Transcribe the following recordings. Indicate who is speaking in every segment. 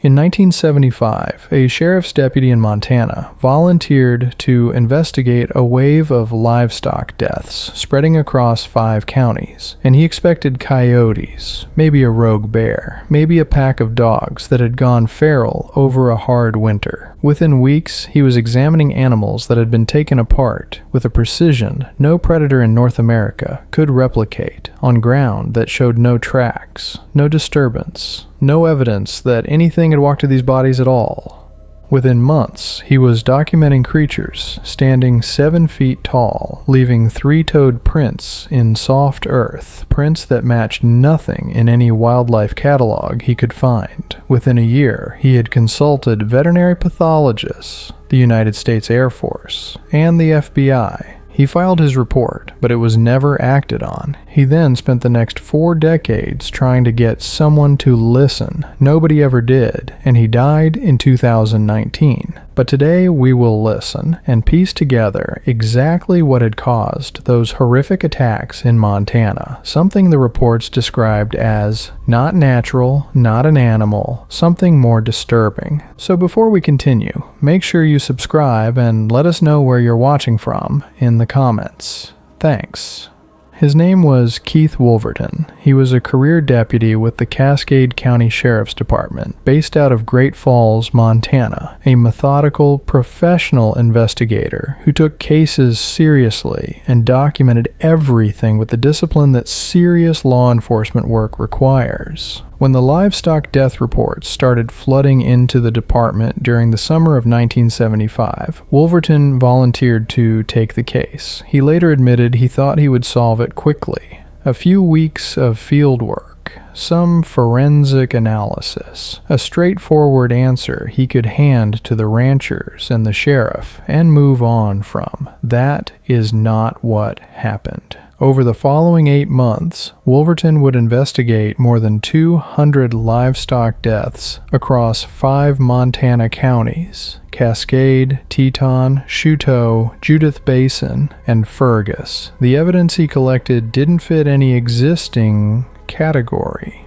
Speaker 1: In 1975, a sheriff's deputy in Montana volunteered to investigate a wave of livestock deaths spreading across 5 counties, and he expected coyotes, maybe a rogue bear, maybe a pack of dogs that had gone feral over a hard winter. Within weeks, he was examining animals that had been taken apart with a precision no predator in North America could replicate on ground that showed no tracks, no disturbance, no evidence that anything had walked to these bodies at all. Within months, he was documenting creatures standing 7 feet tall, leaving 3-toed prints in soft earth, prints that matched nothing in any wildlife catalog he could find. Within a year, he had consulted veterinary pathologists, the United States Air Force, and the FBI. He filed his report, but it was never acted on. He then spent the next 4 decades trying to get someone to listen. Nobody ever did, and he died in 2019. But today we will listen and piece together exactly what had caused those horrific attacks in Montana, something the reports described as not natural, not an animal, something more disturbing. So before we continue, make sure you subscribe and let us know where you're watching from in the comments. Thanks. His name was Keith Wolverton. He was a career deputy with the Cascade County Sheriff's Department, based out of Great Falls, Montana, a methodical, professional investigator who took cases seriously and documented everything with the discipline that serious law enforcement work requires. When the livestock death reports started flooding into the department during the summer of 1975, Wolverton volunteered to take the case. He later admitted he thought he would solve it quickly. A few weeks of field work, some forensic analysis, a straightforward answer he could hand to the ranchers and the sheriff and move on from. That is not what happened. Over the following 8 months, Wolverton would investigate more than 200 livestock deaths across 5 Montana counties: Cascade, Teton, Chouteau, Judith Basin, and Fergus. The evidence he collected didn't fit any existing category.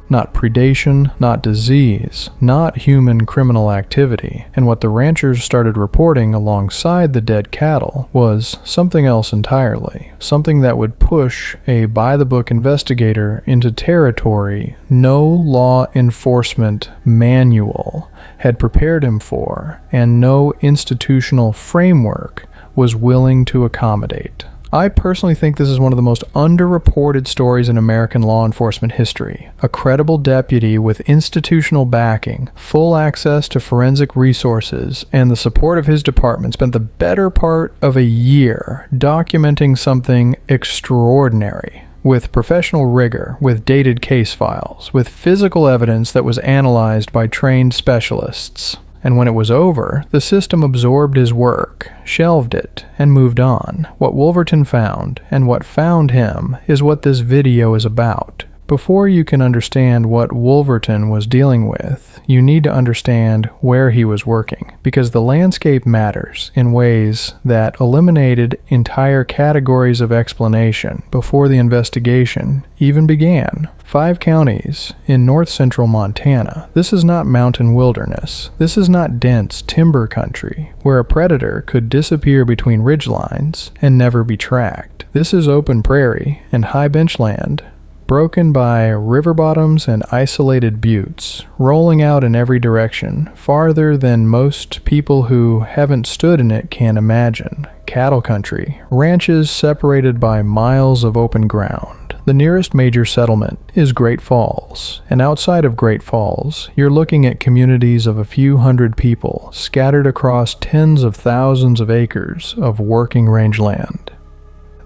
Speaker 1: Not predation, not disease, not human criminal activity, and what the ranchers started reporting alongside the dead cattle was something else entirely, something that would push a by-the-book investigator into territory no law enforcement manual had prepared him for, and no institutional framework was willing to accommodate. I personally think this is one of the most underreported stories in American law enforcement history. A credible deputy with institutional backing, full access to forensic resources, and the support of his department spent the better part of a year documenting something extraordinary. With professional rigor, with dated case files, with physical evidence that was analyzed by trained specialists. And when it was over, the system absorbed his work, shelved it, and moved on. What Wolverton found, and what found him, is what this video is about. Before you can understand what Wolverton was dealing with, you need to understand where he was working, because the landscape matters in ways that eliminated entire categories of explanation before the investigation even began. 5 counties in north-central Montana. This is not mountain wilderness. This is not dense timber country, where a predator could disappear between ridgelines and never be tracked. This is open prairie and high benchland, broken by river bottoms and isolated buttes, rolling out in every direction, farther than most people who haven't stood in it can imagine. Cattle country, ranches separated by miles of open ground. The nearest major settlement is Great Falls, and outside of Great Falls, you're looking at communities of a few hundred people scattered across tens of thousands of acres of working rangeland.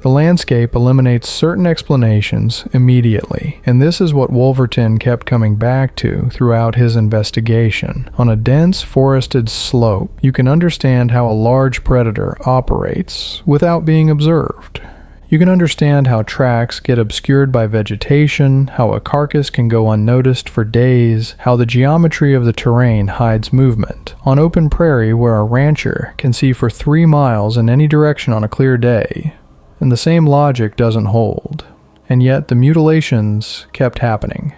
Speaker 1: The landscape eliminates certain explanations immediately, and this is what Wolverton kept coming back to throughout his investigation. On a dense forested slope, you can understand how a large predator operates without being observed. You can understand how tracks get obscured by vegetation, how a carcass can go unnoticed for days, how the geometry of the terrain hides movement. On open prairie, where a rancher can see for 3 miles in any direction on a clear day, and the same logic doesn't hold. And yet the mutilations kept happening.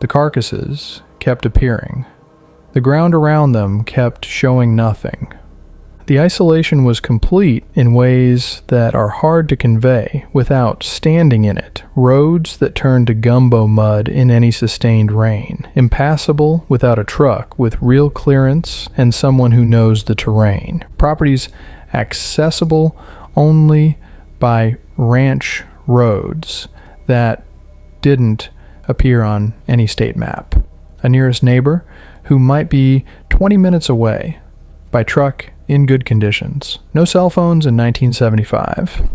Speaker 1: The carcasses kept appearing. The ground around them kept showing nothing. The isolation was complete in ways that are hard to convey without standing in it. Roads that turned to gumbo mud in any sustained rain. Impassable without a truck with real clearance and someone who knows the terrain. Properties accessible only by ranch roads that didn't appear on any state map. A nearest neighbor who might be 20 minutes away by truck in good conditions. No cell phones in 1975.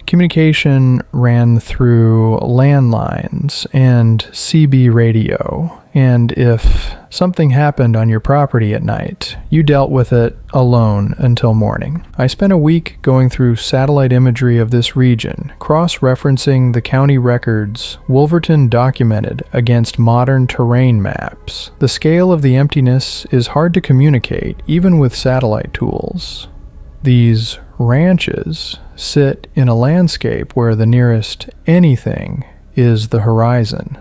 Speaker 1: Communication ran through landlines and CB radio, and if something happened on your property at night, you dealt with it alone until morning. I spent a week going through satellite imagery of this region, cross-referencing the county records Wolverton documented against modern terrain maps. The scale of the emptiness is hard to communicate, even with satellite tools. These ranches sit in a landscape where the nearest anything is the horizon.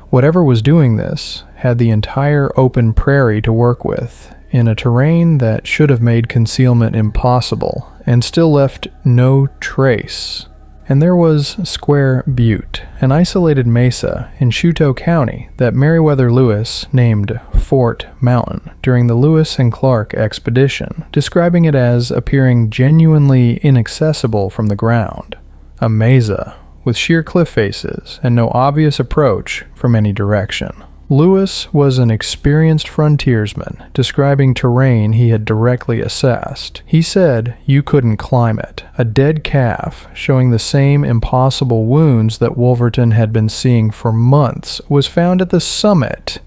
Speaker 1: Whatever was doing this had the entire open prairie to work with, in a terrain that should have made concealment impossible, and still left no trace. And there was Square Butte, an isolated mesa in Chouteau County that Meriwether Lewis named Fort Mountain during the Lewis and Clark expedition, describing it as appearing genuinely inaccessible from the ground. A mesa with sheer cliff faces and no obvious approach from any direction. Lewis was an experienced frontiersman, describing terrain he had directly assessed. He said you couldn't climb it. A dead calf, showing the same impossible wounds that Wolverton had been seeing for months, was found at the summit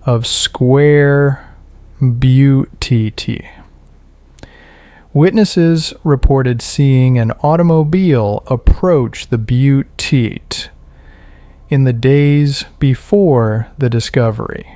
Speaker 1: of Square Butte. Witnesses reported seeing an automobile approach the Butte in the days before the discovery.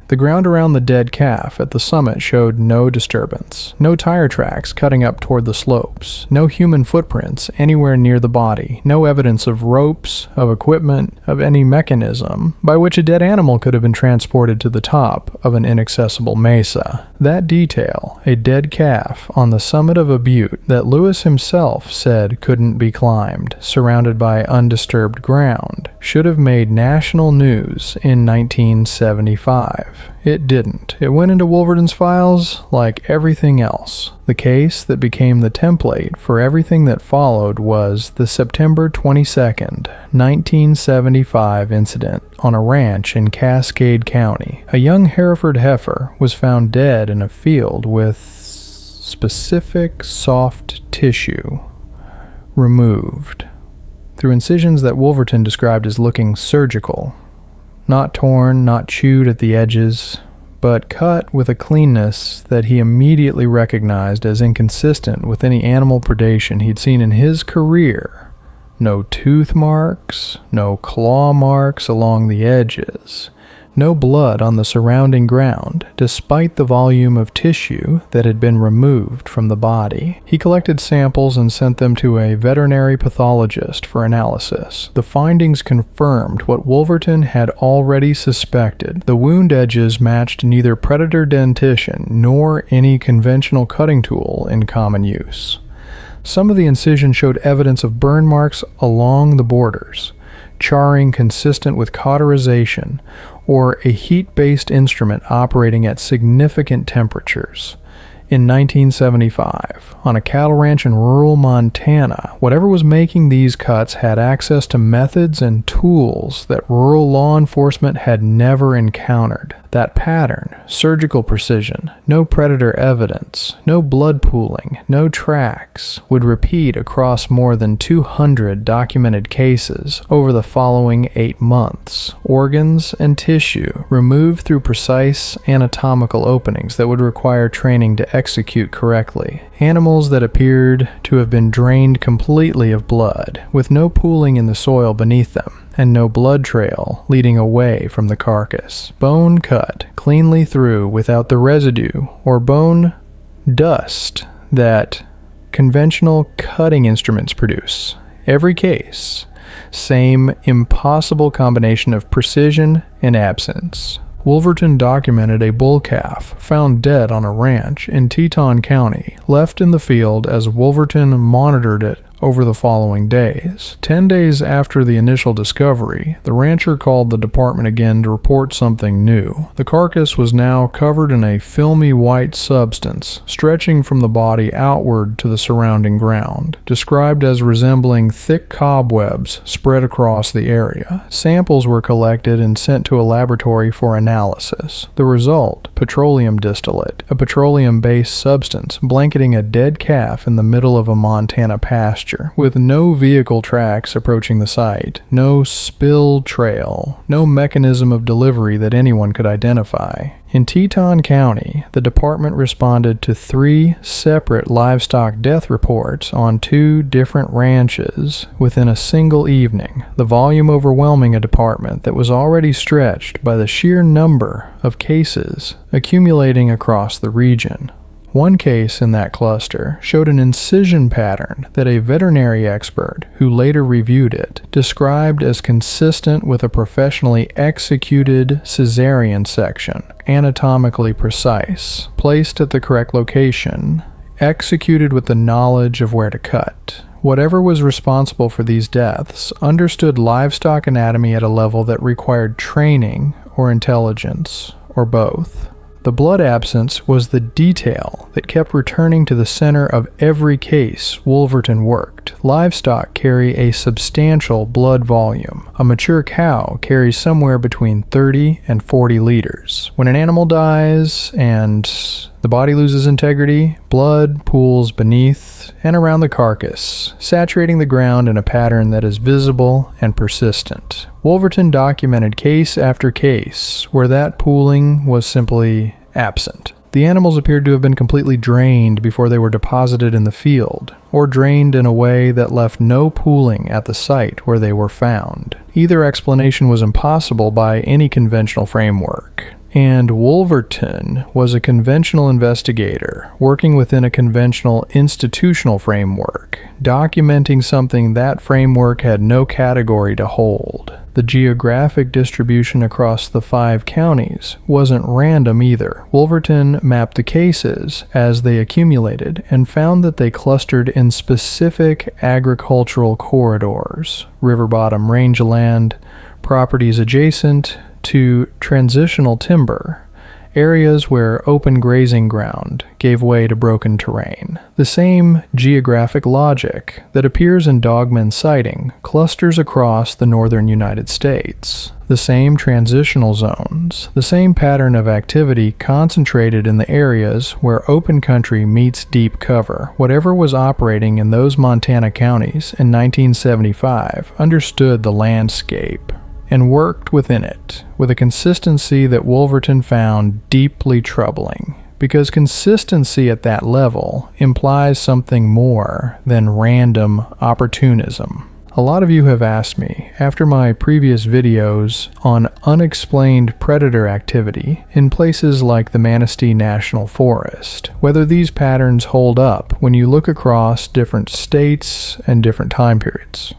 Speaker 1: The ground around the dead calf at the summit showed no disturbance, no tire tracks cutting up toward the slopes, no human footprints anywhere near the body, no evidence of ropes, of equipment, of any mechanism by which a dead animal could have been transported to the top of an inaccessible mesa. That detail, a dead calf on the summit of a butte that Lewis himself said couldn't be climbed, surrounded by undisturbed ground, should have made national news in 1975. It didn't. It went into Wolverton's files like everything else. The case that became the template for everything that followed was the September 22nd, 1975 incident on a ranch in Cascade County. A young Hereford heifer was found dead in a field with specific soft tissue removed through incisions that Wolverton described as looking surgical. Not torn, not chewed at the edges, but cut with a cleanness that he immediately recognized as inconsistent with any animal predation he'd seen in his career. No tooth marks, no claw marks along the edges, no blood on the surrounding ground, despite the volume of tissue that had been removed from the body. He collected samples and sent them to a veterinary pathologist for analysis. The findings confirmed what Wolverton had already suspected. The wound edges matched neither predator dentition nor any conventional cutting tool in common use. Some of the incision showed evidence of burn marks along the borders, charring consistent with cauterization, or a heat-based instrument operating at significant temperatures. In 1975, on a cattle ranch in rural Montana, whatever was making these cuts had access to methods and tools that rural law enforcement had never encountered. That pattern, surgical precision, no predator evidence, no blood pooling, no tracks, would repeat across more than 200 documented cases over the following 8 months. Organs and tissue removed through precise anatomical openings that would require training to execute correctly. Animals that appeared to have been drained completely of blood, with no pooling in the soil beneath them, and no blood trail leading away from the carcass. Bone cut cleanly through without the residue or bone dust that conventional cutting instruments produce. Every case, same impossible combination of precision and absence. Wolverton documented a bull calf found dead on a ranch in Teton County, left in the field as Wolverton monitored it over the following days. 10 days after the initial discovery, the rancher called the department again to report something new. The carcass was now covered in a filmy white substance, stretching from the body outward to the surrounding ground, described as resembling thick cobwebs spread across the area. Samples were collected and sent to a laboratory for analysis. The result: petroleum distillate, a petroleum-based substance blanketing a dead calf in the middle of a Montana pasture, with no vehicle tracks approaching the site, no spill trail, no mechanism of delivery that anyone could identify. In Teton County, the department responded to 3 separate livestock death reports on 2 different ranches within a single evening, the volume overwhelming a department that was already stretched by the sheer number of cases accumulating across the region. One case in that cluster showed an incision pattern that a veterinary expert, who later reviewed it, described as consistent with a professionally executed cesarean section, anatomically precise, placed at the correct location, executed with the knowledge of where to cut. Whatever was responsible for these deaths understood livestock anatomy at a level that required training or intelligence, or both. The blood absence was the detail that kept returning to the center of every case Wolverton worked. Livestock carry a substantial blood volume. A mature cow carries somewhere between 30 and 40 liters. When an animal dies and the body loses integrity, blood pools beneath and around the carcass, saturating the ground in a pattern that is visible and persistent. Wolverton documented case after case where that pooling was simply absent. The animals appeared to have been completely drained before they were deposited in the field, or drained in a way that left no pooling at the site where they were found. Either explanation was impossible by any conventional framework. And Wolverton was a conventional investigator, working within a conventional institutional framework, documenting something that framework had no category to hold. The geographic distribution across the 5 counties wasn't random either. Wolverton mapped the cases as they accumulated and found that they clustered in specific agricultural corridors, river bottom rangeland, properties adjacent to transitional timber, areas where open grazing ground gave way to broken terrain. The same geographic logic that appears in Dogman sighting clusters across the northern United States. The same transitional zones, the same pattern of activity concentrated in the areas where open country meets deep cover. Whatever was operating in those Montana counties in 1975 understood the landscape and worked within it with a consistency that Wolverton found deeply troubling, because consistency at that level implies something more than random opportunism. A lot of you have asked me, after my previous videos on unexplained predator activity in places like the Manistee National Forest, whether these patterns hold up when you look across different states and different time periods.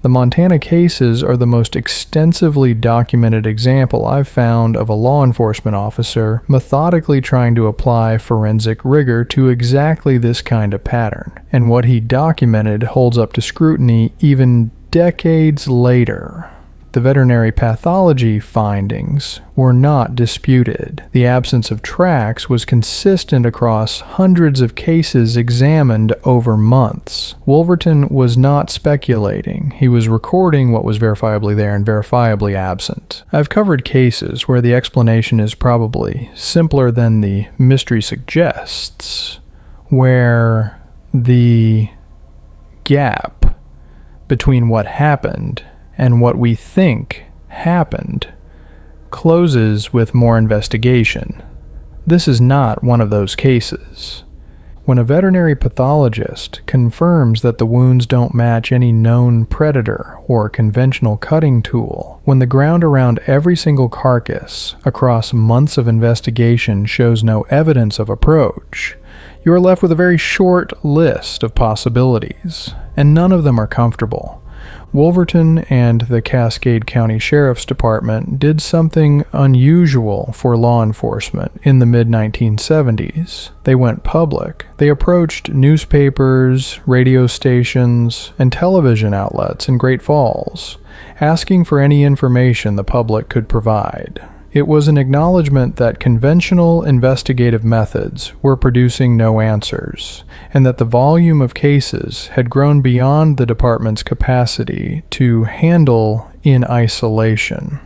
Speaker 1: The Montana cases are the most extensively documented example I've found of a law enforcement officer methodically trying to apply forensic rigor to exactly this kind of pattern, and what he documented holds up to scrutiny even decades later. The veterinary pathology findings were not disputed. The absence of tracks was consistent across hundreds of cases examined over months. Wolverton was not speculating. He was recording what was verifiably there and verifiably absent. I've covered cases where the explanation is probably simpler than the mystery suggests, where the gap between what happened and what we think happened closes with more investigation. This is not one of those cases. When a veterinary pathologist confirms that the wounds don't match any known predator or conventional cutting tool, when the ground around every single carcass across months of investigation shows no evidence of approach, you are left with a very short list of possibilities, and none of them are comfortable. Wolverton and the Cascade County Sheriff's Department did something unusual for law enforcement in the mid-1970s. They went public. They approached newspapers, radio stations, and television outlets in Great Falls, asking for any information the public could provide. It was an acknowledgement that conventional investigative methods were producing no answers, and that the volume of cases had grown beyond the department's capacity to handle in isolation.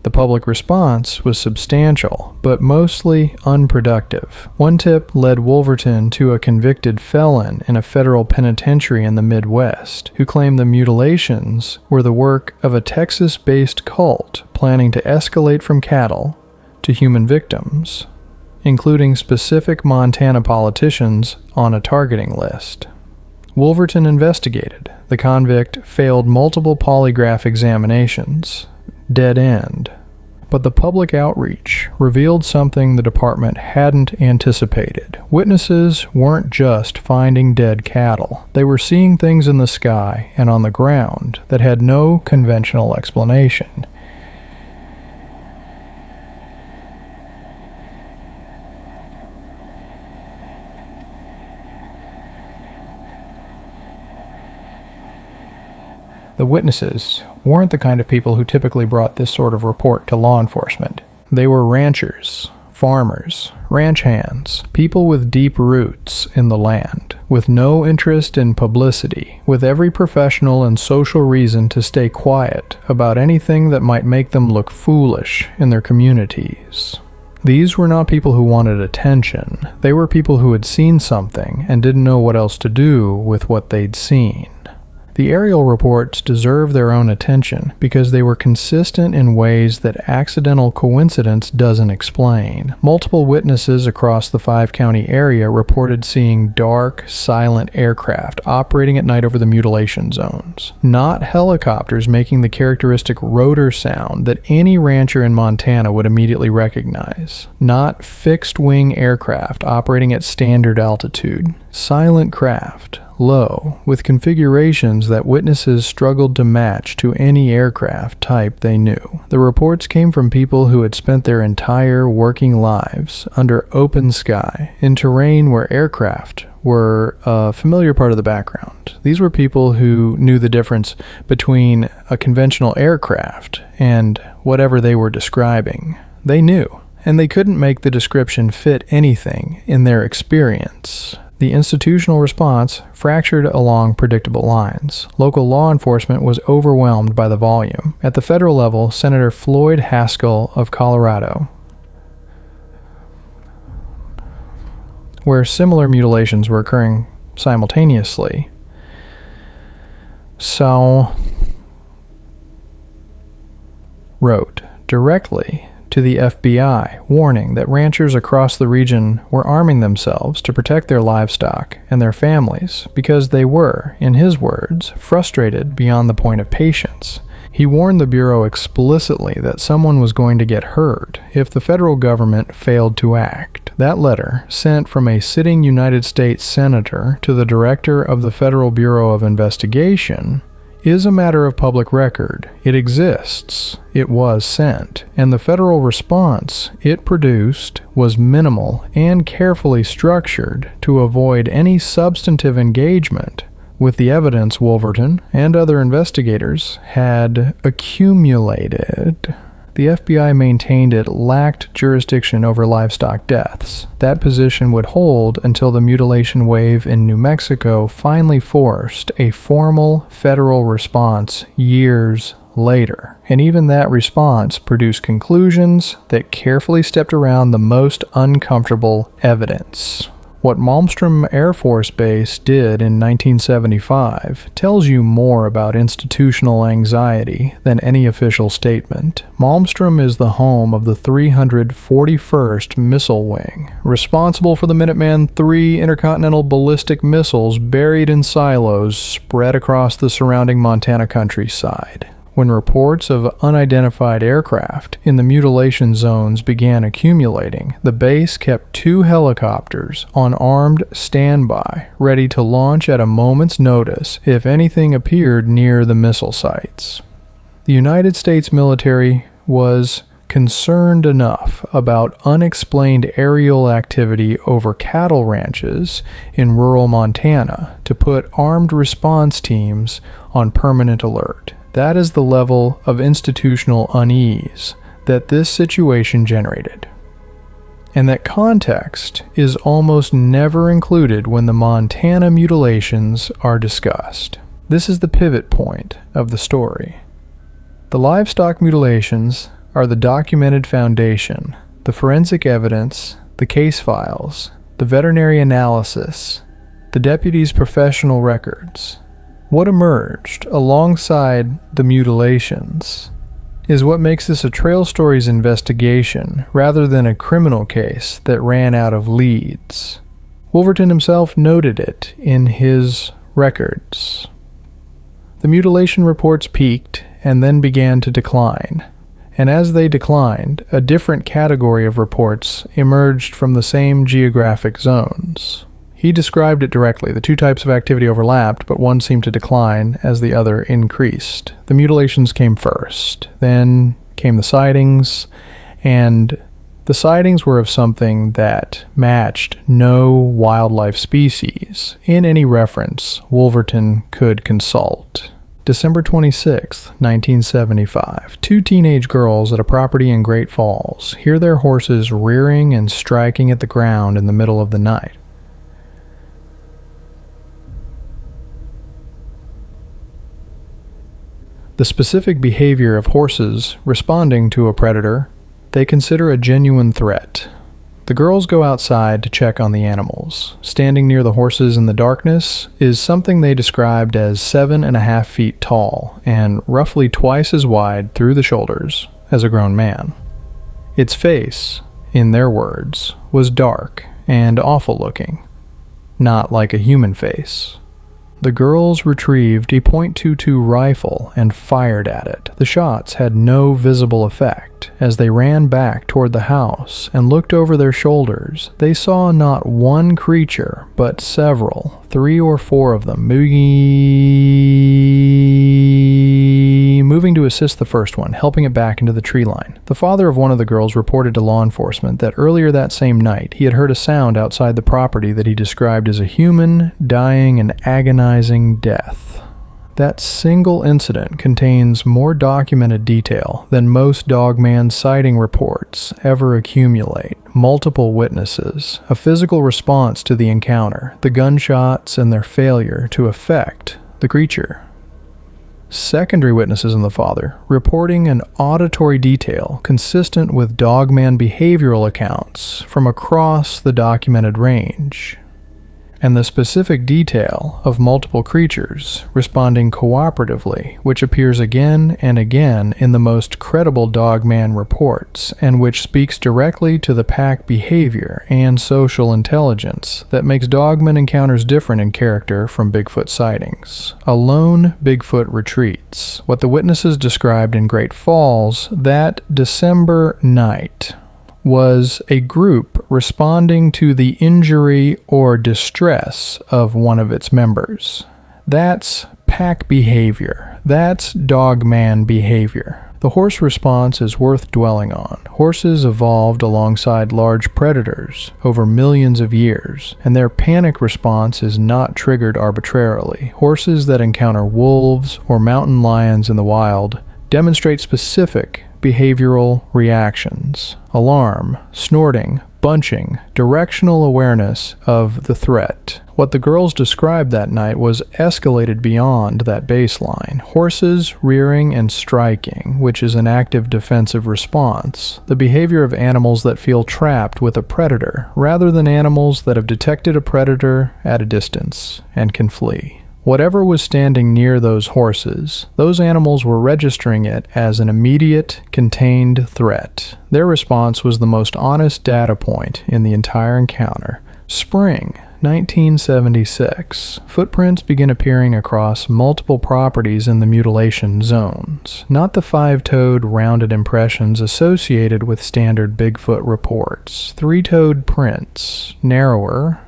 Speaker 1: The public response was substantial, but mostly unproductive. One tip led Wolverton to a convicted felon in a federal penitentiary in the Midwest, who claimed the mutilations were the work of a Texas-based cult planning to escalate from cattle to human victims, including specific Montana politicians on a targeting list. Wolverton investigated. The convict failed multiple polygraph examinations. Dead end. But the public outreach revealed something the department hadn't anticipated. Witnesses weren't just finding dead cattle. They were seeing things in the sky and on the ground that had no conventional explanation. The witnesses weren't the kind of people who typically brought this sort of report to law enforcement. They were ranchers, farmers, ranch hands, people with deep roots in the land, with no interest in publicity, with every professional and social reason to stay quiet about anything that might make them look foolish in their communities. These were not people who wanted attention. They were people who had seen something and didn't know what else to do with what they'd seen. The aerial reports deserve their own attention because they were consistent in ways that accidental coincidence doesn't explain. Multiple witnesses across the 5-county area reported seeing dark, silent aircraft operating at night over the mutilation zones. Not helicopters making the characteristic rotor sound that any rancher in Montana would immediately recognize. Not fixed-wing aircraft operating at standard altitude. Silent craft. Low, with configurations that witnesses struggled to match to any aircraft type they knew. The reports came from people who had spent their entire working lives under open sky in terrain where aircraft were a familiar part of the background. These were people who knew the difference between a conventional aircraft and whatever they were describing. They knew, and they couldn't make the description fit anything in their experience. The institutional response fractured along predictable lines. Local law enforcement was overwhelmed by the volume. At the federal level, Senator Floyd Haskell of Colorado, where similar mutilations were occurring simultaneously, wrote directly to the FBI, warning that ranchers across the region were arming themselves to protect their livestock and their families because they were, in his words, frustrated beyond the point of patience. He warned the Bureau explicitly that someone was going to get hurt if the federal government failed to act. That letter, sent from a sitting United States Senator to the Director of the Federal Bureau of Investigation, is a matter of public record. It exists. It was sent. And the federal response it produced was minimal and carefully structured to avoid any substantive engagement with the evidence Wolverton and other investigators had accumulated. The FBI maintained it lacked jurisdiction over livestock deaths. That position would hold until the mutilation wave in New Mexico finally forced a formal federal response years later. And even that response produced conclusions that carefully stepped around the most uncomfortable evidence. What Malmstrom Air Force Base did in 1975 tells you more about institutional anxiety than any official statement. Malmstrom is the home of the 341st Missile Wing, responsible for the Minuteman III intercontinental ballistic missiles buried in silos spread across the surrounding Montana countryside. When reports of unidentified aircraft in the mutilation zones began accumulating, the base kept 2 helicopters on armed standby, ready to launch at a moment's notice if anything appeared near the missile sites. The United States military was concerned enough about unexplained aerial activity over cattle ranches in rural Montana to put armed response teams on permanent alert. That is the level of institutional unease that this situation generated. And that context is almost never included when the Montana mutilations are discussed. This is the pivot point of the story. The livestock mutilations are the documented foundation, the forensic evidence, the case files, the veterinary analysis, the deputy's professional records. What emerged alongside the mutilations is what makes this a Trail Stories investigation rather than a criminal case that ran out of leads. Wolverton himself noted it in his records. The mutilation reports peaked and then began to decline, and as they declined, a different category of reports emerged from the same geographic zones. He described it directly. The 2 types of activity overlapped, but one seemed to decline as the other increased. The mutilations came first, then came the sightings, and the sightings were of something that matched no wildlife species in any reference Wolverton could consult. December 26, 1975. 2 teenage girls at a property in Great Falls hear their horses rearing and striking at the ground in the middle of the night. The specific behavior of horses responding to a predator they consider a genuine threat. The girls go outside to check on the animals. Standing near the horses in the darkness is something they described as 7.5 feet tall and roughly twice as wide through the shoulders as a grown man. Its face, in their words, was dark and awful looking, not like a human face. The girls retrieved a .22 rifle and fired at it. The shots had no visible effect. As they ran back toward the house and looked over their shoulders, they saw not one creature, but several, 3 or 4 of them, moving to assist the first one, helping it back into the tree line. The father of one of the girls reported to law enforcement that earlier that same night he had heard a sound outside the property that he described as a human dying an agonizing death. That single incident contains more documented detail than most dogman sighting reports ever accumulate. Multiple witnesses, a physical response to the encounter, the gunshots and their failure to affect the creature. Secondary witnesses in the father, reporting an auditory detail consistent with dogman behavioral accounts from across the documented range, and the specific detail of multiple creatures responding cooperatively, which appears again and again in the most credible dogman reports, and which speaks directly to the pack behavior and social intelligence that makes dogman encounters different in character from Bigfoot sightings. A lone Bigfoot retreats. What the witnesses described in Great Falls that December night was a group responding to the injury or distress of one of its members. That's pack behavior. That's dogman behavior. The horse response is worth dwelling on. Horses evolved alongside large predators over millions of years, and their panic response is not triggered arbitrarily. Horses that encounter wolves or mountain lions in the wild demonstrate specific behavioral reactions: alarm, snorting, bunching, directional awareness of the threat. What the girls described that night was escalated beyond that baseline. Horses rearing and striking, which is an active defensive response. The behavior of animals that feel trapped with a predator, rather than animals that have detected a predator at a distance and can flee. Whatever was standing near those horses, those animals were registering it as an immediate, contained threat. Their response was the most honest data point in the entire encounter. Spring, 1976. Footprints begin appearing across multiple properties in the mutilation zones, not the five-toed rounded impressions associated with standard Bigfoot reports. Three-toed prints, narrower,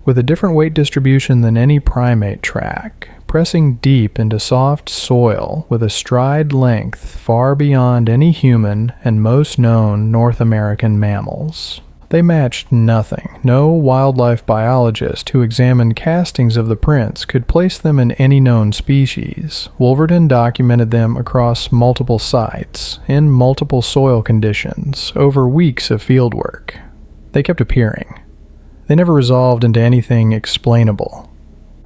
Speaker 1: with a different weight distribution than any primate track, pressing deep into soft soil with a stride length far beyond any human and most known North American mammals. They matched nothing. No wildlife biologist who examined castings of the prints could place them in any known species. Wolverton documented them across multiple sites, in multiple soil conditions, over weeks of fieldwork. They kept appearing. They never resolved into anything explainable.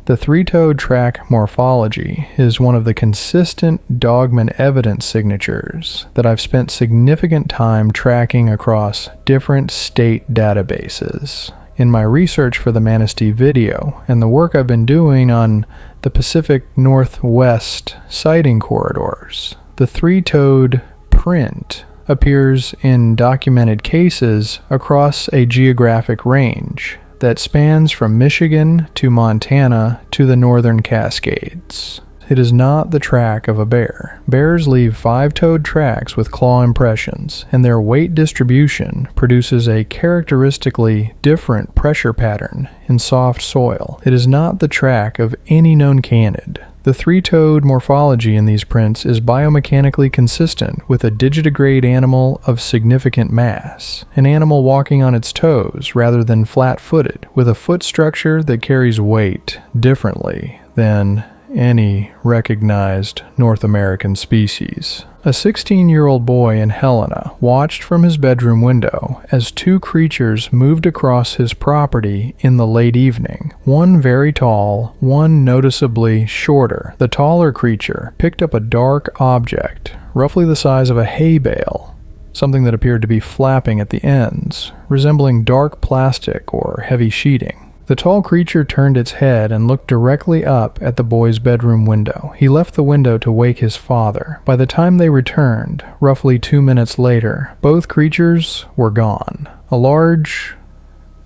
Speaker 1: The three-toed track morphology is one of the consistent dogman evidence signatures that I've spent significant time tracking across different state databases. In my research for the Manistee video and the work I've been doing on the Pacific Northwest sighting corridors, the three-toed print appears in documented cases across a geographic range that spans from Michigan to Montana to the northern Cascades. It is not the track of a bear. Bears leave five-toed tracks with claw impressions, and their weight distribution produces a characteristically different pressure pattern in soft soil. It is not the track of any known canid. The three-toed morphology in these prints is biomechanically consistent with a digitigrade animal of significant mass, an animal walking on its toes rather than flat-footed, with a foot structure that carries weight differently than any recognized North American species. A 16-year-old boy in Helena watched from his bedroom window as two creatures moved across his property in the late evening. One very tall, one noticeably shorter. The taller creature picked up a dark object, roughly the size of a hay bale, something that appeared to be flapping at the ends, resembling dark plastic or heavy sheeting. The tall creature turned its head and looked directly up at the boy's bedroom window. He left the window to wake his father. By the time they returned, roughly 2 minutes later, both creatures were gone. A large,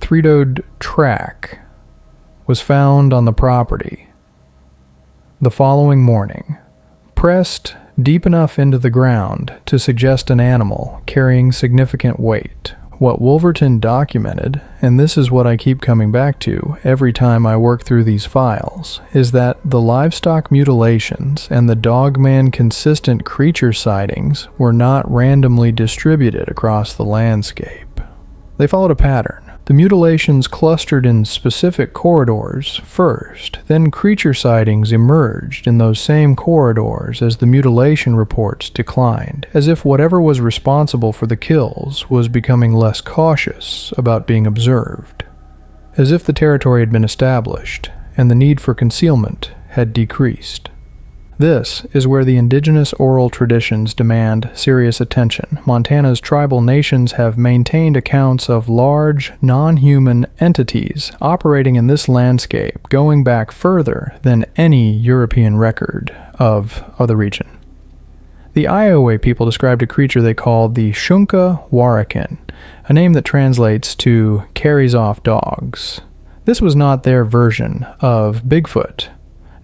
Speaker 1: three-toed track was found on the property the following morning, pressed deep enough into the ground to suggest an animal carrying significant weight. What Wolverton documented, and this is what I keep coming back to every time I work through these files, is that the livestock mutilations and the dogman consistent creature sightings were not randomly distributed across the landscape. They followed a pattern. The mutilations clustered in specific corridors first, then creature sightings emerged in those same corridors as the mutilation reports declined, as if whatever was responsible for the kills was becoming less cautious about being observed, as if the territory had been established and the need for concealment had decreased. This is where the indigenous oral traditions demand serious attention. Montana's tribal nations have maintained accounts of large, non-human entities operating in this landscape going back further than any European record of the region. The Iowa people described a creature they called the Shunka Warakin, a name that translates to carries off dogs. This was not their version of Bigfoot.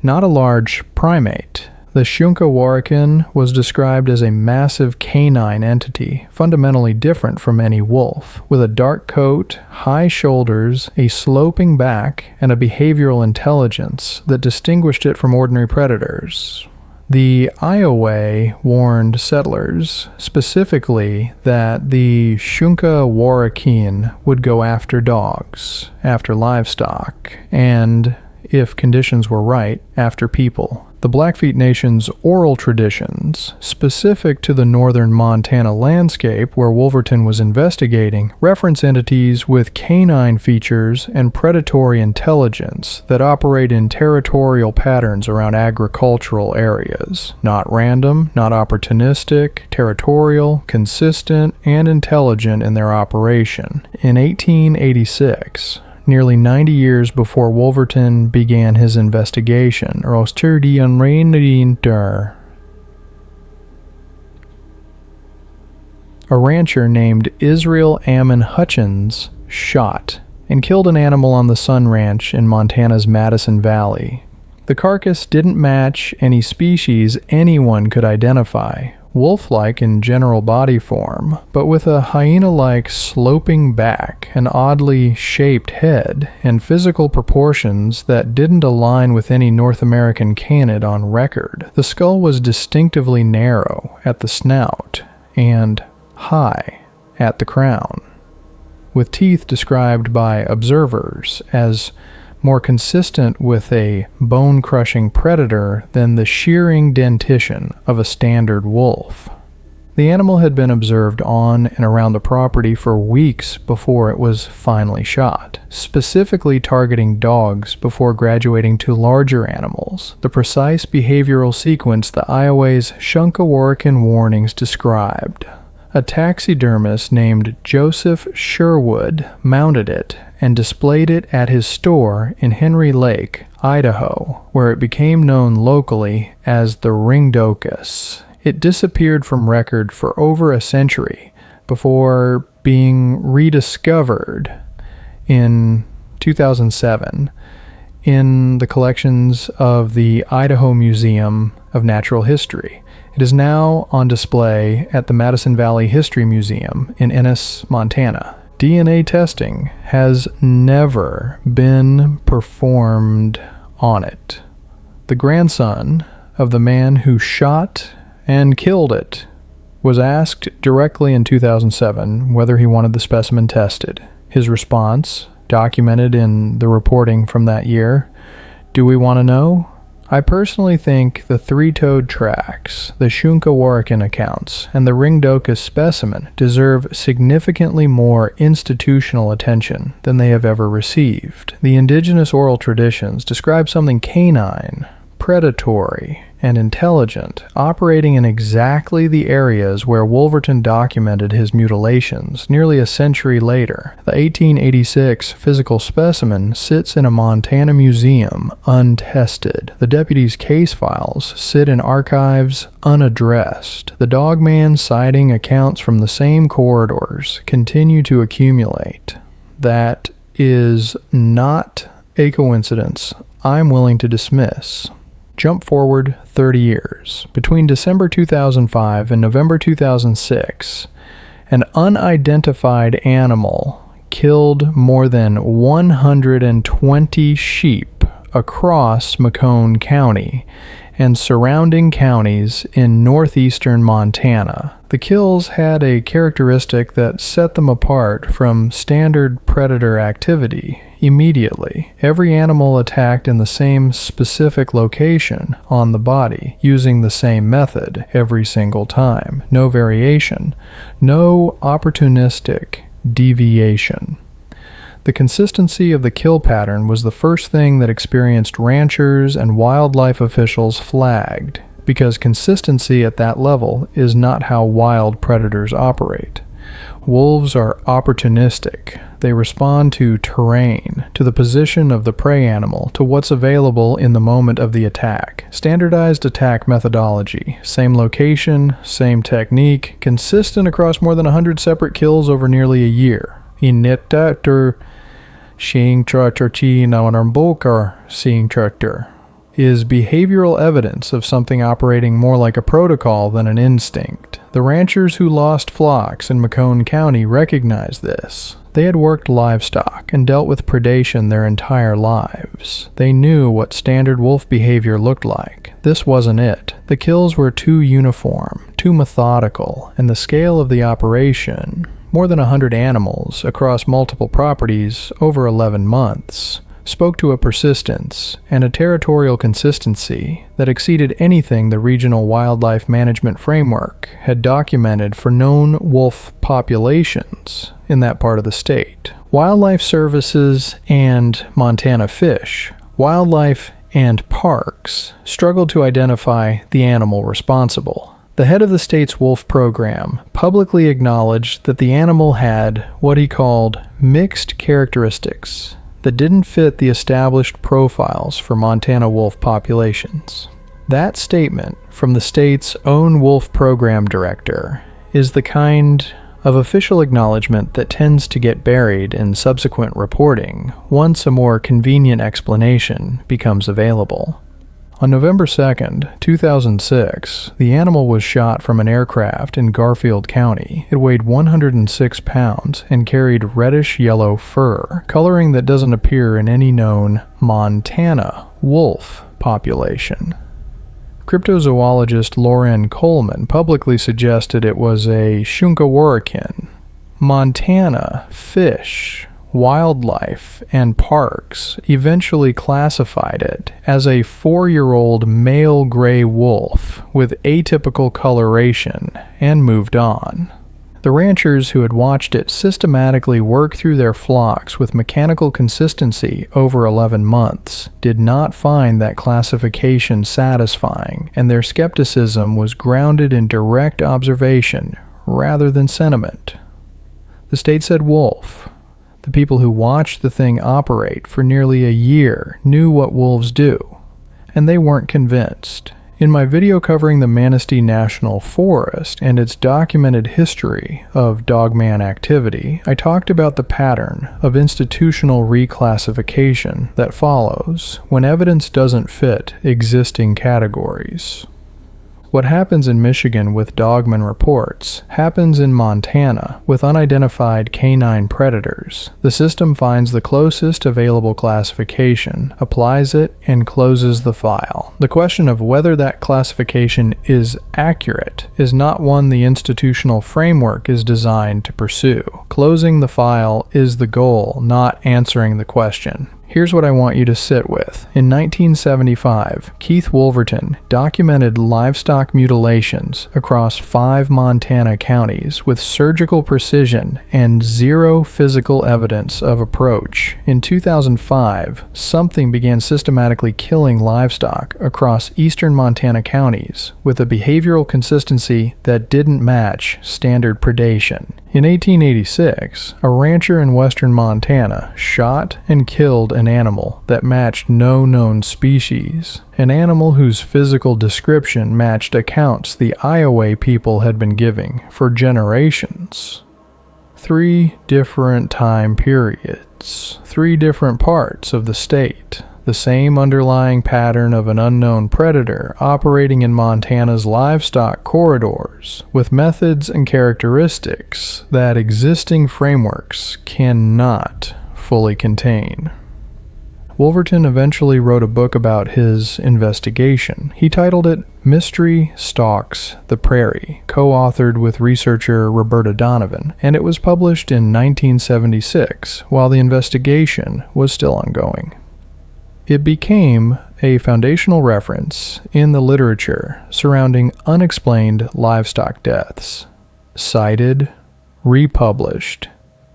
Speaker 1: Not a large primate. The Shunka Warakin was described as a massive canine entity, fundamentally different from any wolf, with a dark coat, high shoulders, a sloping back, and a behavioral intelligence that distinguished it from ordinary predators. The Iowa warned settlers specifically that the Shunka Warakin would go after dogs, after livestock, and if conditions were right, after people. The Blackfeet Nation's oral traditions, specific to the northern Montana landscape where Wolverton was investigating, reference entities with canine features and predatory intelligence that operate in territorial patterns around agricultural areas. Not random, not opportunistic, territorial, consistent, and intelligent in their operation. In 1886, nearly 90 years before Wolverton began his investigation, a rancher named Israel Ammon Hutchins shot and killed an animal on the Sun Ranch in Montana's Madison Valley. The carcass didn't match any species anyone could identify, wolf-like in general body form, but with a hyena-like sloping back, an oddly shaped head, and physical proportions that didn't align with any North American canid on record. The skull was distinctively narrow at the snout and high at the crown, with teeth described by observers as more consistent with a bone-crushing predator than the shearing dentition of a standard wolf. The animal had been observed on and around the property for weeks before it was finally shot, specifically targeting dogs before graduating to larger animals, the precise behavioral sequence the Iowa's Shunkawarrican warnings described. A taxidermist named Joseph Sherwood mounted it and displayed it at his store in Henry Lake, Idaho, where it became known locally as the ringdocus. It disappeared from record for over a century before being rediscovered in 2007 in the collections of the Idaho Museum of Natural History. It is now on display at the Madison Valley History Museum in Ennis, Montana. DNA testing has never been performed on it. The grandson of the man who shot and killed it was asked directly in 2007 whether he wanted the specimen tested. His response, documented in the reporting from that year, "Do we want to know? I personally think the three-toed tracks, the Shunkawarrican accounts, and the ringdocus specimen deserve significantly more institutional attention than they have ever received. The indigenous oral traditions describe something canine, predatory, and intelligent, operating in exactly the areas where Wolverton documented his mutilations nearly a century later. The 1886 physical specimen sits in a Montana museum untested. The deputy's case files sit in archives unaddressed. The dogman sighting accounts from the same corridors continue to accumulate. That is not a coincidence I'm willing to dismiss. Jump forward 30 years. Between December 2005 and November 2006, an unidentified animal killed more than 120 sheep across Macomb County and surrounding counties in northeastern Montana. The kills had a characteristic that set them apart from standard predator activity. Immediately, every animal attacked in the same specific location on the body, using the same method every single time. No variation, no opportunistic deviation. The consistency of the kill pattern was the first thing that experienced ranchers and wildlife officials flagged, because consistency at that level is not how wild predators operate. Wolves are opportunistic. They respond to terrain, to the position of the prey animal, to what's available in the moment of the attack. Standardized attack methodology, same location, same technique, consistent across more than 100 separate kills over nearly a year. Inetatur seeing tractor na wanambokar seeing tractor is behavioral evidence of something operating more like a protocol than an instinct. The ranchers who lost flocks in Macomb County recognized this. They had worked livestock and dealt with predation their entire lives. They knew what standard wolf behavior looked like. This wasn't it. The kills were too uniform, too methodical, and the scale of the operation, more than 100 animals across multiple properties over 11 months, spoke to a persistence and a territorial consistency that exceeded anything the regional wildlife management framework had documented for known wolf populations in that part of the state. Wildlife Services and Montana Fish, Wildlife and Parks struggled to identify the animal responsible. The head of the state's wolf program publicly acknowledged that the animal had what he called mixed characteristics that didn't fit the established profiles for Montana wolf populations. That statement from the state's own wolf program director is the kind of official acknowledgement that tends to get buried in subsequent reporting once a more convenient explanation becomes available. On November 2nd, 2006, the animal was shot from an aircraft in Garfield County. It weighed 106 pounds and carried reddish-yellow fur, coloring that doesn't appear in any known Montana wolf population. Cryptozoologist Loren Coleman publicly suggested it was a Shunkawarakin. Montana Fish, Wildlife, and Parks eventually classified it as a 4-year-old male gray wolf with atypical coloration and moved on. The ranchers who had watched it systematically work through their flocks with mechanical consistency over 11 months did not find that classification satisfying, and their skepticism was grounded in direct observation rather than sentiment. The state said wolf. The people who watched the thing operate for nearly a year knew what wolves do, and they weren't convinced. In my video covering the Manistee National Forest and its documented history of dogman activity, I talked about the pattern of institutional reclassification that follows when evidence doesn't fit existing categories. What happens in Michigan with dogman reports happens in Montana with unidentified canine predators. The system finds the closest available classification, applies it, and closes the file. The question of whether that classification is accurate is not one the institutional framework is designed to pursue. Closing the file is the goal, not answering the question. Here's what I want you to sit with. In 1975, Keith Wolverton documented livestock mutilations across 5 Montana counties with surgical precision and zero physical evidence of approach. In 2005, something began systematically killing livestock across eastern Montana counties with a behavioral consistency that didn't match standard predation. In 1886, a rancher in western Montana shot and killed an animal that matched no known species, an animal whose physical description matched accounts the Iowa people had been giving for generations. 3 different time periods, 3 different parts of the state. The same underlying pattern of an unknown predator operating in Montana's livestock corridors, with methods and characteristics that existing frameworks cannot fully contain. Wolverton eventually wrote a book about his investigation. He titled it Mystery Stalks the Prairie, co-authored with researcher Roberta Donovan, and it was published in 1976 while the investigation was still ongoing. It became a foundational reference in the literature surrounding unexplained livestock deaths, cited, republished,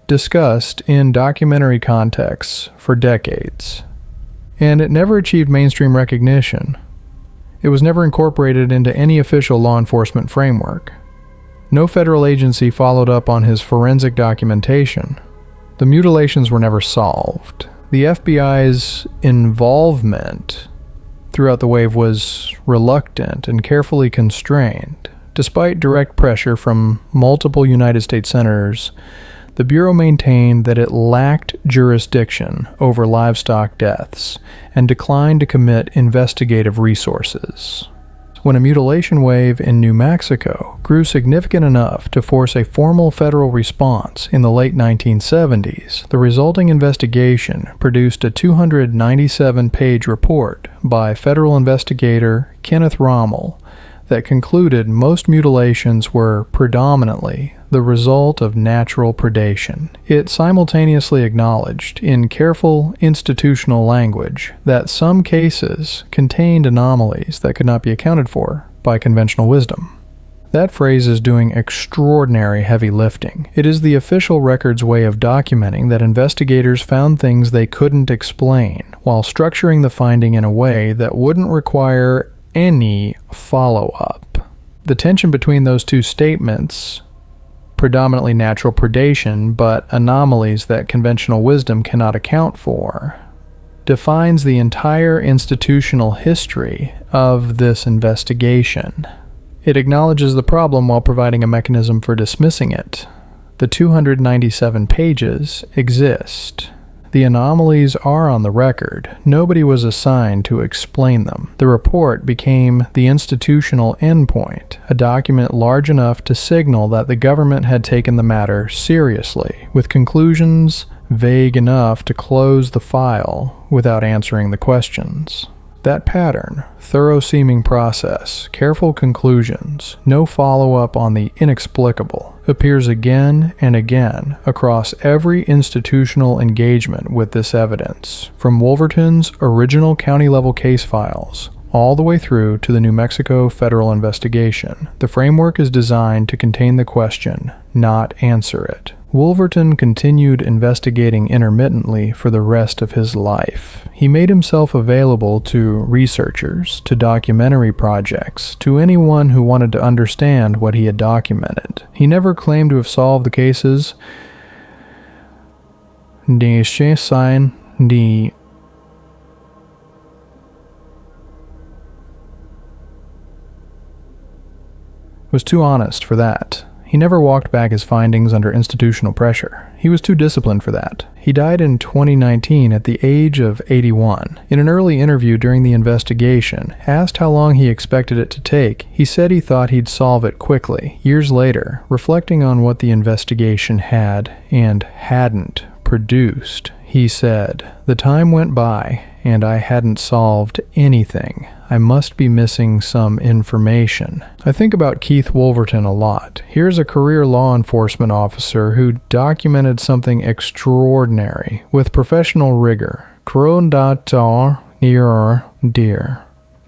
Speaker 1: discussed in documentary contexts for decades, and it never achieved mainstream recognition. It was never incorporated into any official law enforcement framework. No federal agency followed up on his forensic documentation. The mutilations were never solved. The FBI's involvement throughout the wave was reluctant and carefully constrained. Despite direct pressure from multiple United States senators, the Bureau maintained that it lacked jurisdiction over livestock deaths and declined to commit investigative resources. When a mutilation wave in New Mexico grew significant enough to force a formal federal response in the late 1970s, the resulting investigation produced a 297-page report by federal investigator Kenneth Rommel that concluded most mutilations were predominantly the result of natural predation. It simultaneously acknowledged, in careful institutional language, that some cases contained anomalies that could not be accounted for by conventional wisdom. That phrase is doing extraordinary heavy lifting. It is the official record's way of documenting that investigators found things they couldn't explain, while structuring the finding in a way that wouldn't require any follow-up. The tension between those two statements, predominantly natural predation, but anomalies that conventional wisdom cannot account for, defines the entire institutional history of this investigation. It acknowledges the problem while providing a mechanism for dismissing it. The 297 pages exist. The anomalies are on the record. Nobody was assigned to explain them. The report became the institutional endpoint, a document large enough to signal that the government had taken the matter seriously, with conclusions vague enough to close the file without answering the questions. That pattern, thorough-seeming process, careful conclusions, no follow-up on the inexplicable, appears again and again across every institutional engagement with this evidence, from Wolverton's original county-level case files all the way through to the New Mexico federal investigation. The framework is designed to contain the question, not answer it. Wolverton continued investigating intermittently for the rest of his life. He made himself available to researchers, to documentary projects, to anyone who wanted to understand what he had documented. He never claimed to have solved the cases. Was too honest for that. He never walked back his findings under institutional pressure. He was too disciplined for that. He died in 2019 at the age of 81. In an early interview during the investigation, asked how long he expected it to take, he said he thought he'd solve it quickly. Years later, reflecting on what the investigation had and hadn't produced, he said, "The time went by, and I hadn't solved anything. I must be missing some information." I think about Keith Wolverton a lot. Here's a career law enforcement officer who documented something extraordinary with professional rigor.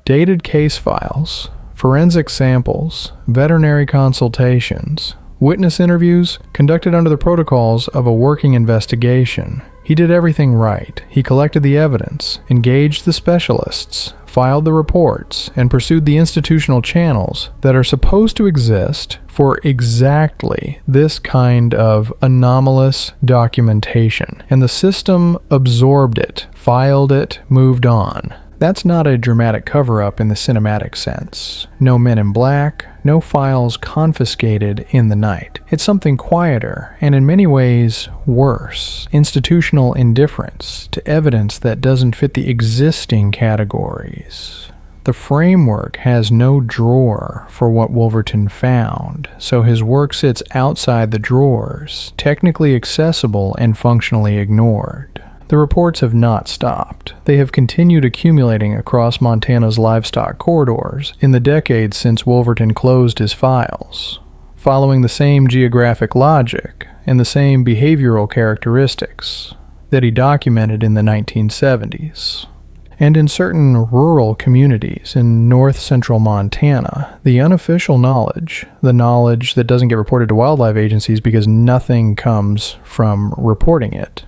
Speaker 1: Dated case files, forensic samples, veterinary consultations, witness interviews conducted under the protocols of a working investigation. He did everything right. He collected the evidence, engaged the specialists, filed the reports, and pursued the institutional channels that are supposed to exist for exactly this kind of anomalous documentation. And the system absorbed it, filed it, moved on. That's not a dramatic cover-up in the cinematic sense. No men in black, no files confiscated in the night. It's something quieter, and in many ways worse. Institutional indifference to evidence that doesn't fit the existing categories. The framework has no drawer for what Wolverton found, so his work sits outside the drawers, technically accessible and functionally ignored. The reports have not stopped. They have continued accumulating across Montana's livestock corridors in the decades since Wolverton closed his files, following the same geographic logic and the same behavioral characteristics that he documented in the 1970s. And in certain rural communities in north-central Montana, the unofficial knowledge, the knowledge that doesn't get reported to wildlife agencies because nothing comes from reporting it,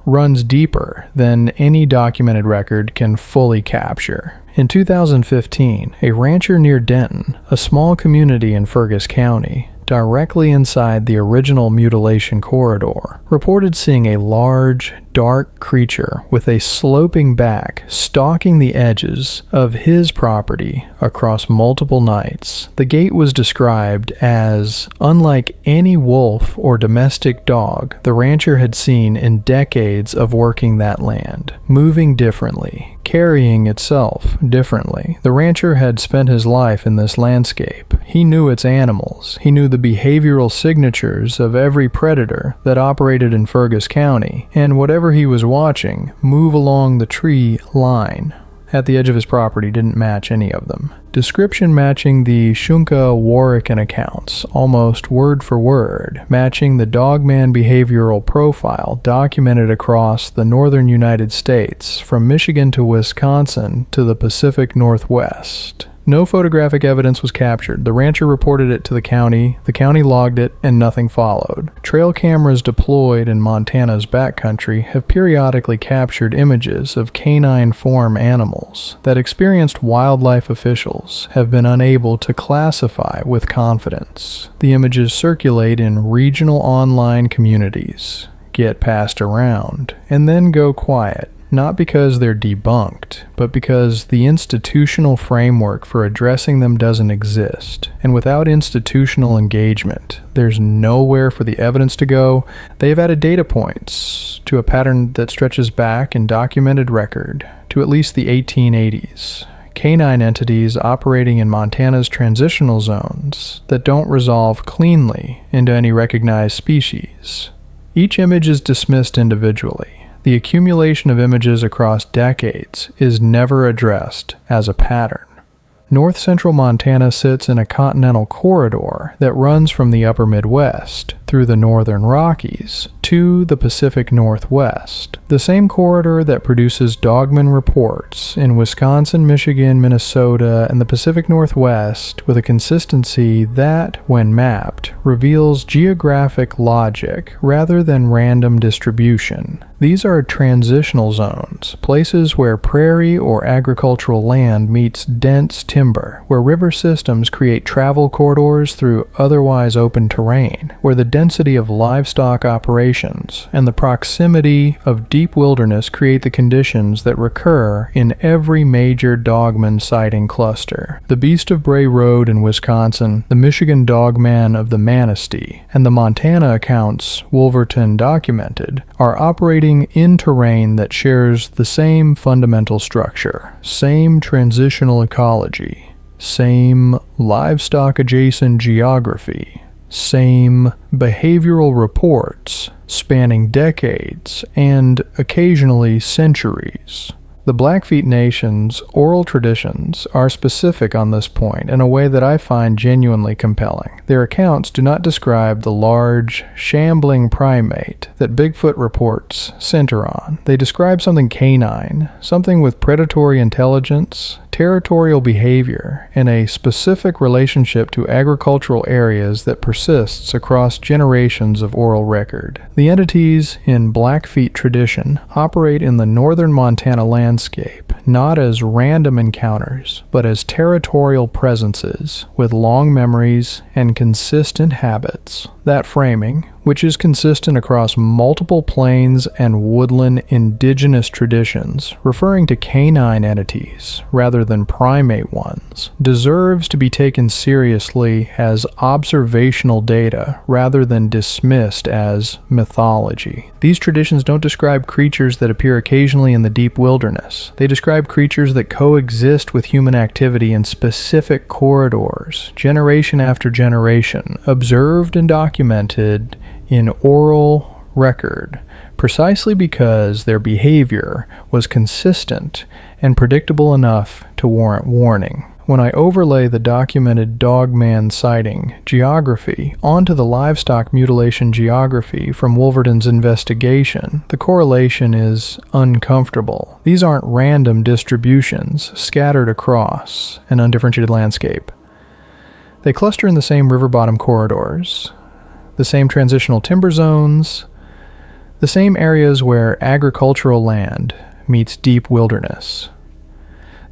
Speaker 1: runs deeper than any documented record can fully capture. In 2015, a rancher near Denton, a small community in Fergus County, directly inside the original mutilation corridor, reported seeing a large, dark creature with a sloping back stalking the edges of his property across multiple nights. The gait was described as unlike any wolf or domestic dog the rancher had seen in decades of working that land, moving differently, carrying itself differently. The rancher had spent his life in this landscape. He knew its animals. He knew the behavioral signatures of every predator that operated in Fergus County, and whatever he was watching move along the tree line at the edge of his property didn't match any of them. Description matching the Shunka Warrican accounts, almost word for word, matching the dogman behavioral profile documented across the northern United States, from Michigan to Wisconsin to the Pacific Northwest. No photographic evidence was captured. The rancher reported it to the county logged it, and nothing followed. Trail cameras deployed in Montana's backcountry have periodically captured images of canine form animals that experienced wildlife officials have been unable to classify with confidence. The images circulate in regional online communities, get passed around, and then go quiet. not because they're debunked, but because the institutional framework for addressing them doesn't exist. And without institutional engagement, there's nowhere for the evidence to go. They've added data points to a pattern that stretches back in documented record to at least the 1880s. Canine entities operating in Montana's transitional zones that don't resolve cleanly into any recognized species. Each image is dismissed individually. The accumulation of images across decades is never addressed as a pattern. North central Montana sits in a continental corridor that runs from the upper Midwest through the northern Rockies to the Pacific Northwest. The same corridor that produces dogman reports in Wisconsin, Michigan, Minnesota, and the Pacific Northwest with a consistency that, when mapped, reveals geographic logic rather than random distribution. These are transitional zones, places where prairie or agricultural land meets dense timber, where river systems create travel corridors through otherwise open terrain, where the density of livestock operations and the proximity of deep wilderness create the conditions that recur in every major dogman sighting cluster. The Beast of Bray Road in Wisconsin, the Michigan Dogman of the Manistee, and the Montana accounts Wolverton documented are operating in terrain that shares the same fundamental structure, same transitional ecology, same livestock-adjacent geography, same behavioral reports spanning decades and occasionally centuries. The Blackfeet Nation's oral traditions are specific on this point in a way that I find genuinely compelling. Their accounts do not describe the large, shambling primate that Bigfoot reports center on. They describe something canine, something with predatory intelligence, territorial behavior, and a specific relationship to agricultural areas that persists across generations of oral record. The entities in Blackfeet tradition operate in the northern Montana landscape, not as random encounters, but as territorial presences with long memories and consistent habits. That framing, which is consistent across multiple plains and woodland indigenous traditions, referring to canine entities rather than primate ones, deserves to be taken seriously as observational data rather than dismissed as mythology. These traditions don't describe creatures that appear occasionally in the deep wilderness. They describe creatures that coexist with human activity in specific corridors, generation after generation, observed and documented in oral record, precisely because their behavior was consistent and predictable enough to warrant warning. When I overlay the documented dogman sighting geography onto the livestock mutilation geography from Wolverton's investigation, the correlation is uncomfortable. These aren't random distributions scattered across an undifferentiated landscape. They cluster in the same river bottom corridors, the same transitional timber zones, the same areas where agricultural land meets deep wilderness.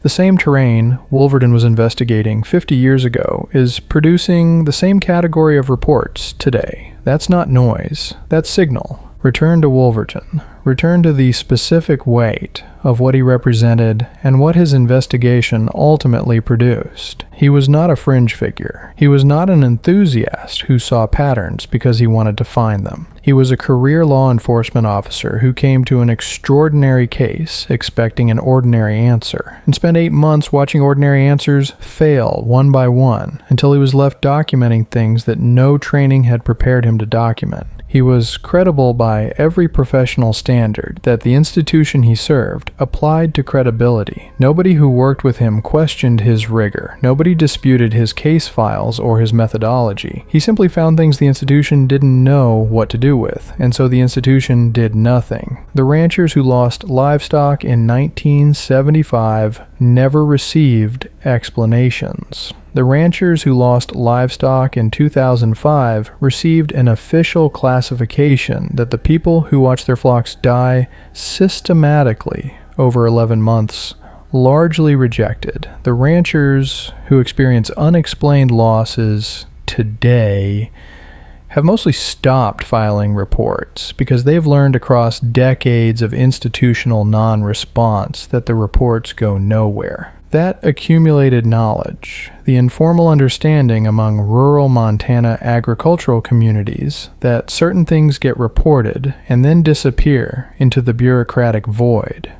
Speaker 1: The same terrain Wolverton was investigating 50 years ago is producing the same category of reports today. That's not noise, that's signal. Return to Wolverton. Return to the specific weight of what he represented and what his investigation ultimately produced. He was not a fringe figure. He was not an enthusiast who saw patterns because he wanted to find them. He was a career law enforcement officer who came to an extraordinary case expecting an ordinary answer, and spent 8 months watching ordinary answers fail one by one until he was left documenting things that no training had prepared him to document. He was credible by every professional standard that the institution he served applied to credibility. Nobody who worked with him questioned his rigor. Nobody disputed his case files or his methodology. He simply found things the institution didn't know what to do with, and so the institution did nothing. The ranchers who lost livestock in 1975 never received explanations. The ranchers who lost livestock in 2005 received an official classification that the people who watch their flocks die systematically over 11 months largely rejected. The ranchers who experience unexplained losses today have mostly stopped filing reports because they've learned across decades of institutional non-response that the reports go nowhere. That accumulated knowledge, the informal understanding among rural Montana agricultural communities that certain things get reported and then disappear into the bureaucratic void,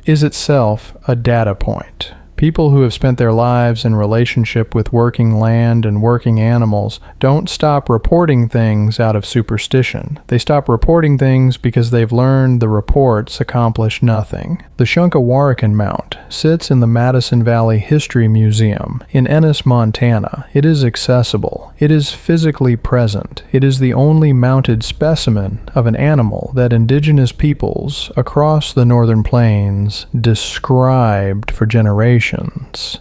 Speaker 1: is itself a data point. People who have spent their lives in relationship with working land and working animals don't stop reporting things out of superstition. They stop reporting things because they've learned the reports accomplish nothing. The Shunkawarakan Mount sits in the Madison Valley History Museum in Ennis, Montana. It is accessible. It is physically present. It is the only mounted specimen of an animal that indigenous peoples across the northern plains described for generations,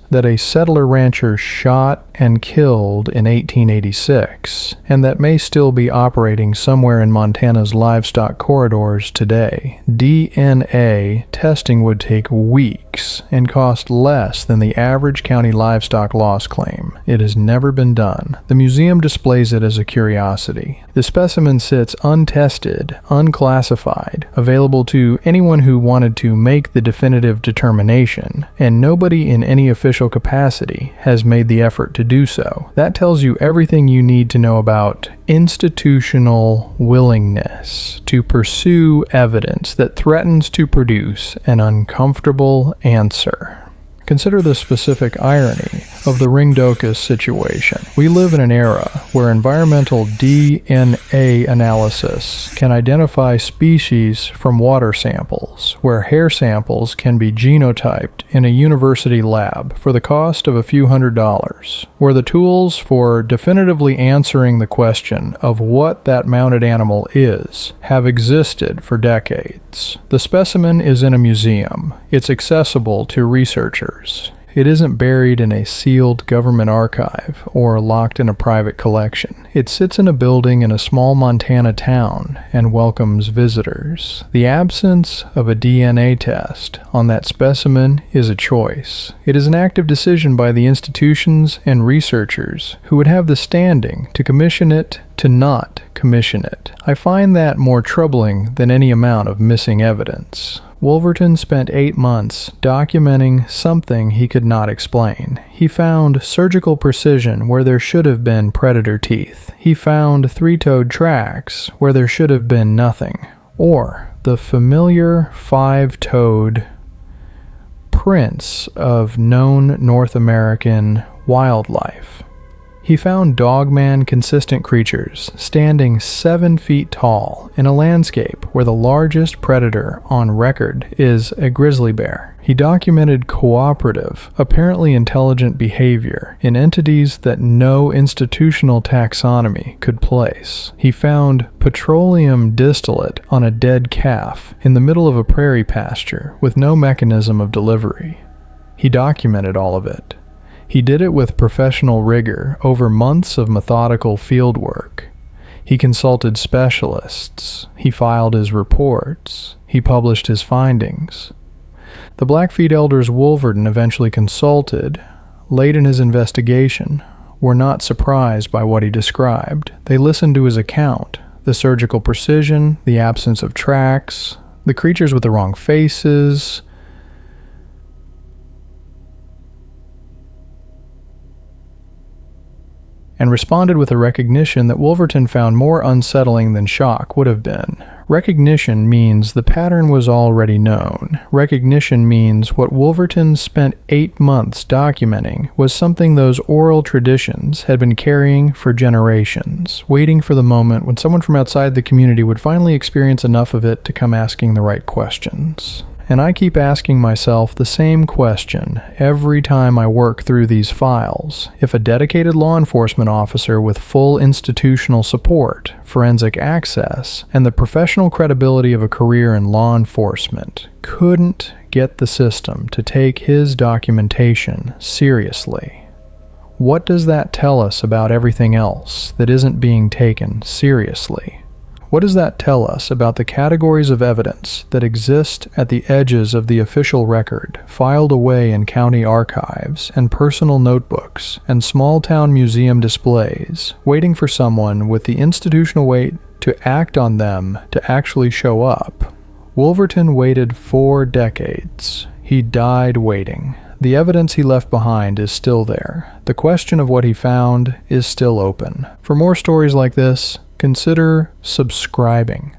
Speaker 1: that a settler rancher shot and killed in 1886, and that may still be operating somewhere in Montana's livestock corridors today. DNA testing would take weeks and cost less than the average county livestock loss claim. It has never been done. The museum displays it as a curiosity. The specimen sits untested, unclassified, available to anyone who wanted to make the definitive determination, and nobody in any official capacity has made the effort to do so. That tells you everything you need to know about institutional willingness to pursue evidence that threatens to produce an uncomfortable answer. Consider the specific irony of the Ringdokus situation. We live in an era where environmental DNA analysis can identify species from water samples, where hair samples can be genotyped in a university lab for the cost of a few $100s, where the tools for definitively answering the question of what that mounted animal is have existed for decades. The specimen is in a museum. It's accessible to researchers. It isn't buried in a sealed government archive or locked in a private collection. It sits in a building in a small Montana town and welcomes visitors. The absence of a DNA test on that specimen is a choice. It is an active decision by the institutions and researchers who would have the standing to commission it to not commission it. I find that more troubling than any amount of missing evidence. Wolverton spent 8 months documenting something he could not explain. He found surgical precision where there should have been predator teeth. He found 3-toed tracks where there should have been nothing. Or the familiar 5-toed prints of known North American wildlife. He found dogman consistent creatures standing 7 feet tall in a landscape where the largest predator on record is a grizzly bear. He documented cooperative, apparently intelligent behavior in entities that no institutional taxonomy could place. He found petroleum distillate on a dead calf in the middle of a prairie pasture with no mechanism of delivery. He documented all of it. He did it with professional rigor over months of methodical field work. He consulted specialists. He filed his reports. He published his findings. The Blackfeet elders Wolverton eventually consulted, late in his investigation, were not surprised by what he described. They listened to his account, the surgical precision, the absence of tracks, the creatures with the wrong faces, and responded with a recognition that Wolverton found more unsettling than shock would have been. Recognition means the pattern was already known. Recognition means what Wolverton spent 8 months documenting was something those oral traditions had been carrying for generations, waiting for the moment when someone from outside the community would finally experience enough of it to come asking the right questions. And I keep asking myself the same question every time I work through these files. If a dedicated law enforcement officer with full institutional support, forensic access, and the professional credibility of a career in law enforcement couldn't get the system to take his documentation seriously, what does that tell us about everything else that isn't being taken seriously? What does that tell us about the categories of evidence that exist at the edges of the official record, filed away in county archives and personal notebooks and small-town museum displays, waiting for someone with the institutional weight to act on them to actually show up? Wolverton waited 4 decades. He died waiting. The evidence he left behind is still there. The question of what he found is still open. For more stories like this, consider subscribing.